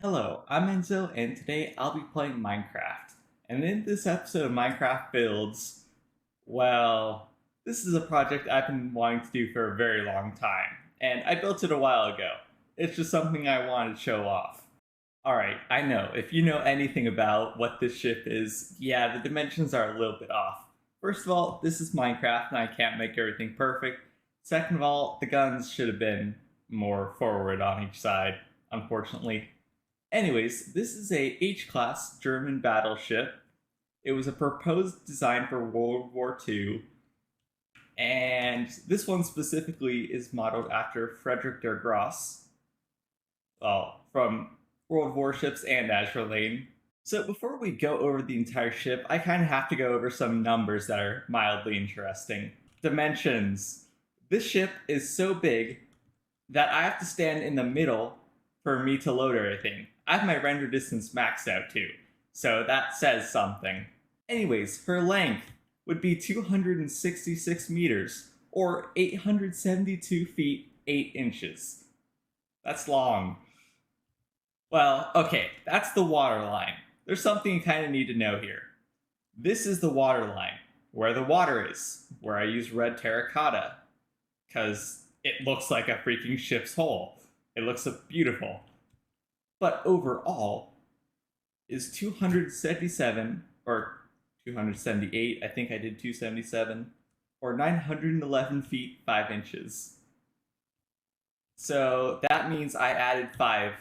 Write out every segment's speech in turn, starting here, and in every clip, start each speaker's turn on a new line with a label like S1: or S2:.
S1: Hello, I'm Enzo, and today I'll be playing Minecraft. And in this episode of Minecraft Builds, well, this is a project I've been wanting to do for a very long time, and I built it a while ago. It's just something I wanted to show off. Alright, I know, if you know anything about what this ship is, yeah, the dimensions are a little bit off. First of all, this is Minecraft and I can't make everything perfect. Second of all, the guns should have been more forward on each side, unfortunately. Anyways, this is a H-class German battleship. It was a proposed design for World War II, and this one specifically is modeled after Friedrich der Große, well, from World Warships and Azure Lane. So before we go over the entire ship, I kind of have to go over some numbers that are mildly interesting. Dimensions. This ship is so big that I have to stand in the middle for me to load everything. I have my render distance maxed out too, so that says something. Anyways, her length would be 266 meters, or 872 feet 8 inches. That's long. Well, okay, that's the water line. There's something you kind of need to know here. This is the water line, where the water is, where I use red terracotta, because it looks like a freaking ship's hull. It looks beautiful. But overall is 277, or 278, I think I did 277, or 911 feet 5 inches. So that means I added 5,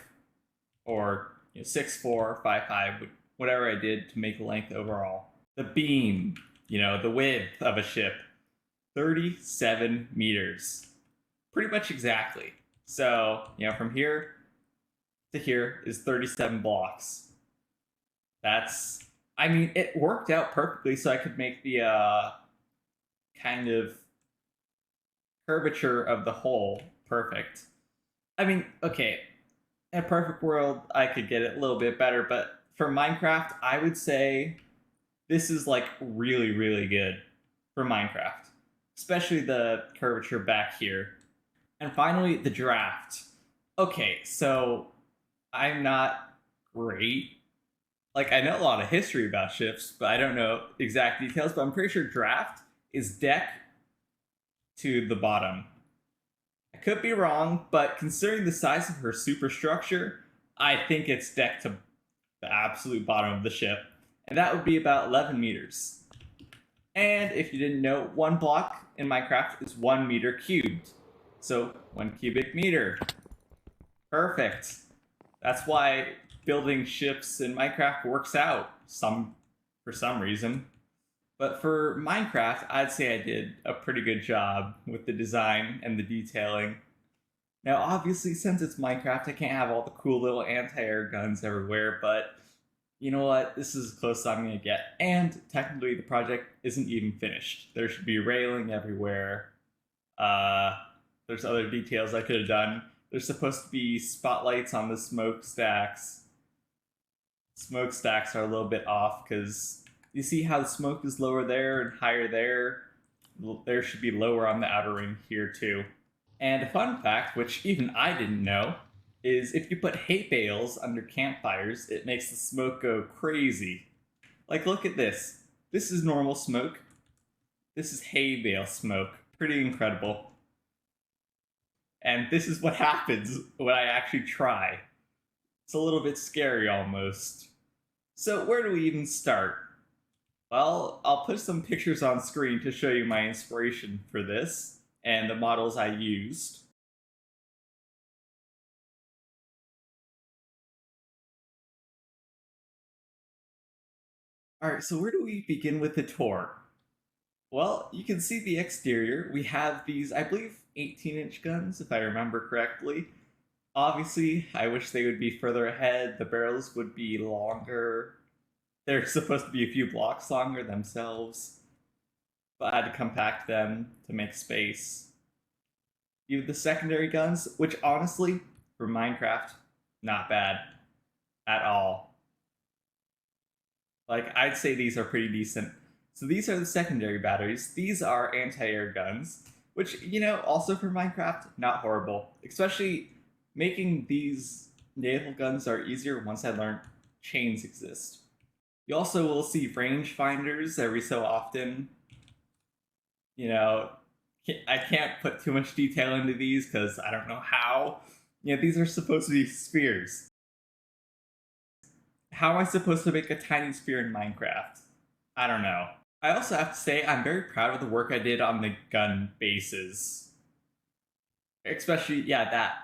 S1: or 6, 4, 5, 5, whatever I did to make the length overall. The beam, the width of a ship, 37 meters. Pretty much exactly. So, from here to here is 37 blocks. It worked out perfectly so I could make the kind of curvature of the hole perfect. Okay, in a perfect world, I could get it a little bit better, but for Minecraft, I would say this is like really, really good for Minecraft, especially the curvature back here. And finally, the draft. Okay, so I'm not great. I know a lot of history about ships, but I don't know exact details, but I'm pretty sure draft is deck to the bottom. I could be wrong, but considering the size of her superstructure, I think it's deck to the absolute bottom of the ship, and that would be about 11 meters. And if you didn't know, one block in Minecraft is 1 meter cubed. So 1 cubic meter. Perfect. That's why building ships in Minecraft works out for some reason. But for Minecraft, I'd say I did a pretty good job with the design and the detailing. Now, obviously, since it's Minecraft, I can't have all the cool little anti-air guns everywhere, but you know what? This is as close as I'm going to get. And technically, the project isn't even finished. There should be railing everywhere. There's other details I could have done. There's supposed to be spotlights on the smokestacks. Smokestacks are a little bit off because you see how the smoke is lower there and higher there? There should be lower on the outer ring here too. And a fun fact, which even I didn't know, is if you put hay bales under campfires, it makes the smoke go crazy. Look at this. This is normal smoke. This is hay bale smoke. Pretty incredible. And this is what happens when I actually try. It's a little bit scary almost. So where do we even start? Well, I'll put some pictures on screen to show you my inspiration for this and the models I used. Alright, so where do we begin with the tour? Well, you can see the exterior. We have these, I believe, 18-inch guns, if I remember correctly. Obviously, I wish they would be further ahead. The barrels would be longer. They're supposed to be a few blocks longer themselves, but I had to compact them to make space. You have the secondary guns, which honestly, for Minecraft, not bad at all. I'd say these are pretty decent. So these are the secondary batteries. These are anti-air guns, which, also for Minecraft, not horrible. Especially making these naval guns are easier once I learned chains exist. You also will see rangefinders every so often. You know, I can't put too much detail into these because I don't know how. These are supposed to be spears. How am I supposed to make a tiny spear in Minecraft? I don't know. I also have to say I'm very proud of the work I did on the gun bases. Especially, yeah, that.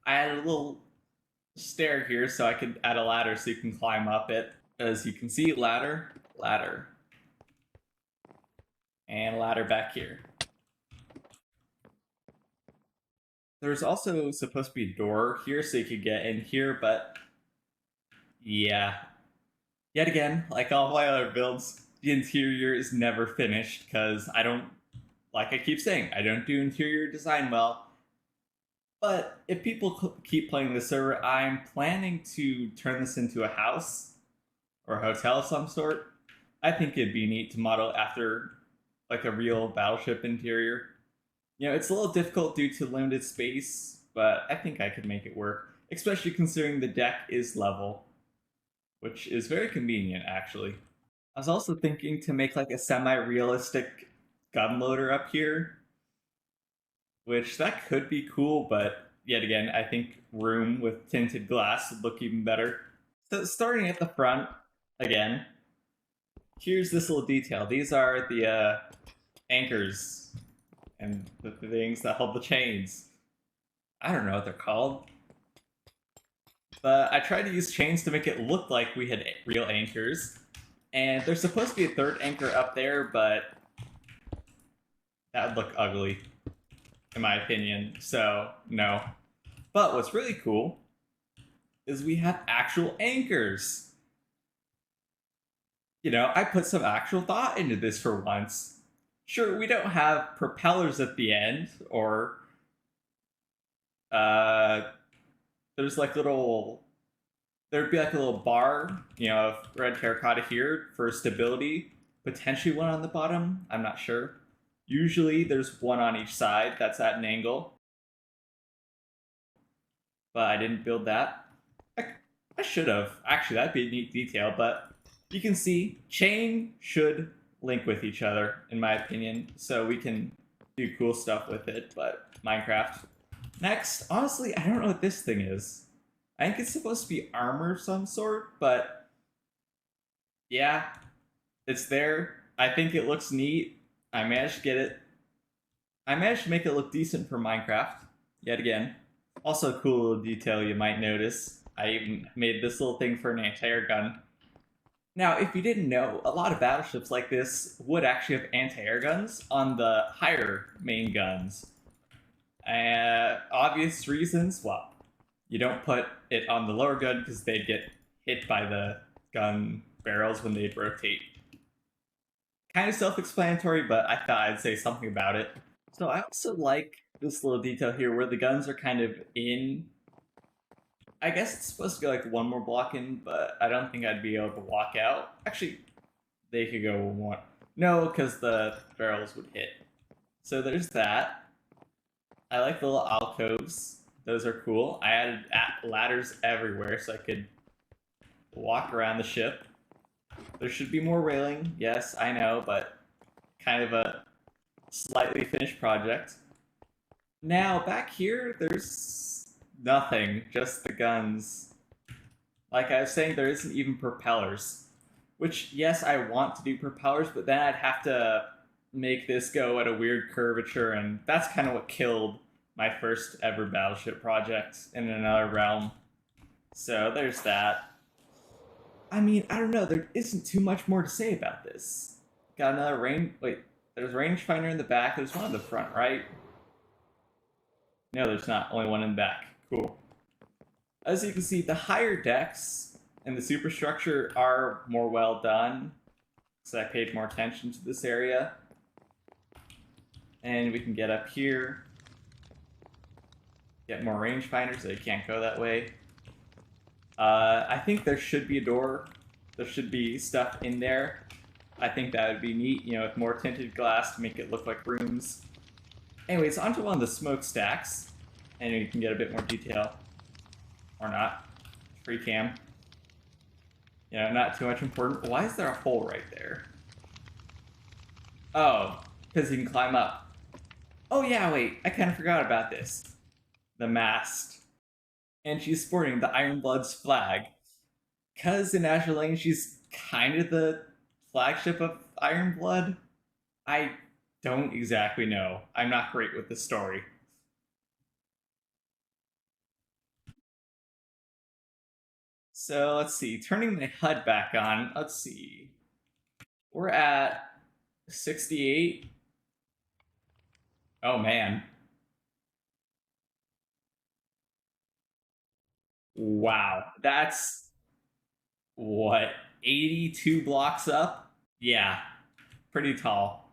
S1: I had a little stair here so I could add a ladder so you can climb up it. As you can see, ladder, ladder. And ladder back here. There's also supposed to be a door here so you could get in here, but yeah. Yet again, like all my other builds, the interior is never finished because I don't, like I keep saying, I don't do interior design well. But if people keep playing the server, I'm planning to turn this into a house or a hotel of some sort. I think it'd be neat to model after like a real battleship interior. It's a little difficult due to limited space, but I think I could make it work, especially considering the deck is level, which is very convenient, actually. I was also thinking to make like a semi-realistic gun loader up here, which that could be cool, but yet again, I think room with tinted glass would look even better. So starting at the front, again, here's this little detail. These are the anchors and the things that hold the chains. I don't know what they're called. But I tried to use chains to make it look like we had real anchors. And there's supposed to be a third anchor up there, but that would look ugly, in my opinion. So, no. But what's really cool is we have actual anchors. I put some actual thought into this for once. Sure, we don't have propellers at the end, or there's like there'd be like a little bar, of red terracotta here for stability. Potentially one on the bottom, I'm not sure. Usually there's one on each side that's at an angle. But I didn't build that. I should have. Actually, that'd be a neat detail, but you can see chain should link with each other, in my opinion, so we can do cool stuff with it, but Minecraft. Next, honestly, I don't know what this thing is. I think it's supposed to be armor of some sort, but yeah, it's there. I think it looks neat. I managed to get it. I managed to make it look decent for Minecraft, yet again. Also a cool little detail you might notice. I even made this little thing for an anti-air gun. Now, if you didn't know, a lot of battleships like this would actually have anti-air guns on the higher main guns. Obvious reasons, well, you don't put it on the lower gun because they'd get hit by the gun barrels when they'd rotate. Kind of self-explanatory, but I thought I'd say something about it. So I also like this little detail here where the guns are kind of in. I guess it's supposed to go like one more block in, but I don't think I'd be able to walk out. Actually, they could go one. No, because the barrels would hit. So there's that. I like the little alcoves. Those are cool. I added ladders everywhere so I could walk around the ship. There should be more railing. Yes, I know, but kind of a slightly finished project. Now, back here, there's nothing, just the guns. Like I was saying, there isn't even propellers. Which, yes, I want to do propellers, but then I'd have to make this go at a weird curvature, and that's kind of what killed my first ever Battleship project in another realm. So there's that. I mean, I don't know, there isn't too much more to say about this. Got another there's a rangefinder in the back, there's one in the front, right? No, there's not, only one in the back. Cool. As you can see, the higher decks and the superstructure are more well done, so I paid more attention to this area. And we can get up here, get more rangefinders, so you can't go that way. I think there should be a door. There should be stuff in there. I think that would be neat, with more tinted glass to make it look like rooms. Anyways, onto one of the smokestacks, and you can get a bit more detail. Or not. Free cam. Not too much important. Why is there a hole right there? Oh, because you can climb up. Oh yeah, wait, I kind of forgot about this. The mast. And she's sporting the Iron Blood's flag. Because in Azure Lane, she's kind of the flagship of Iron Blood. I don't exactly know. I'm not great with the story. So let's see. Turning the HUD back on. Let's see. We're at 68. Oh man. Wow. That's what, 82 blocks up? Yeah, pretty tall.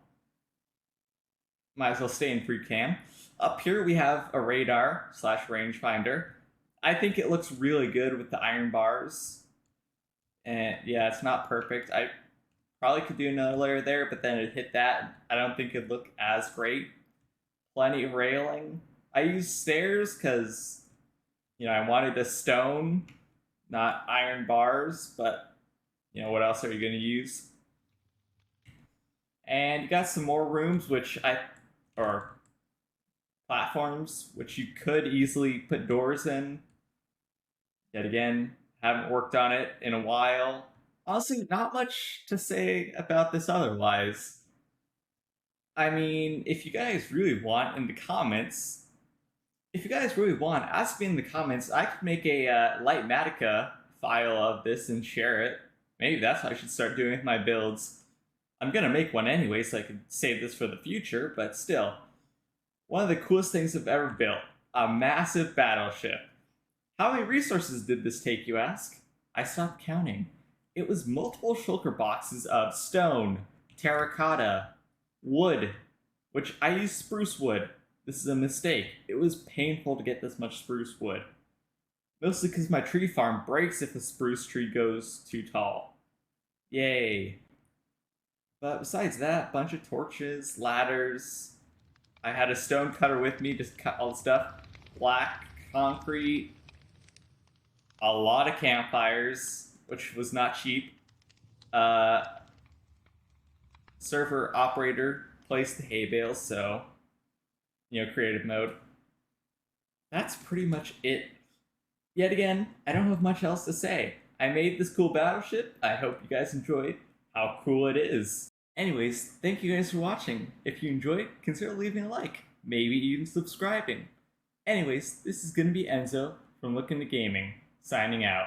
S1: Might as well stay in free cam. Up here we have a radar slash rangefinder. I think it looks really good with the iron bars. And yeah, it's not perfect. I probably could do another layer there, but then it hit that. I don't think it'd look as great. Plenty of railing. I use stairs because, I wanted a stone, not iron bars, but, what else are you going to use? And you got some more rooms, or platforms, which you could easily put doors in. Yet again, haven't worked on it in a while. Honestly, not much to say about this otherwise. I mean, if you guys really want in the comments, ask me in the comments. I could make a litematica file of this and share it. Maybe that's what I should start doing with my builds. I'm gonna make one anyway, so I can save this for the future, but still. One of the coolest things I've ever built. A massive battleship. How many resources did this take, you ask? I stopped counting. It was multiple shulker boxes of stone, terracotta, wood, which I used spruce wood. This is a mistake. It was painful to get this much spruce wood. Mostly because my tree farm breaks if a spruce tree goes too tall. Yay. But besides that, bunch of torches, ladders. I had a stone cutter with me to cut all the stuff. Black concrete. A lot of campfires, which was not cheap. Server operator placed the hay bales, so, creative mode. That's pretty much it. Yet again, I don't have much else to say. I made this cool battleship. I hope you guys enjoyed how cool it is. Anyways, thank you guys for watching. If you enjoyed, consider leaving a like, maybe even subscribing. Anyways, this is going to be Enzo from LookIntoGaming, signing out.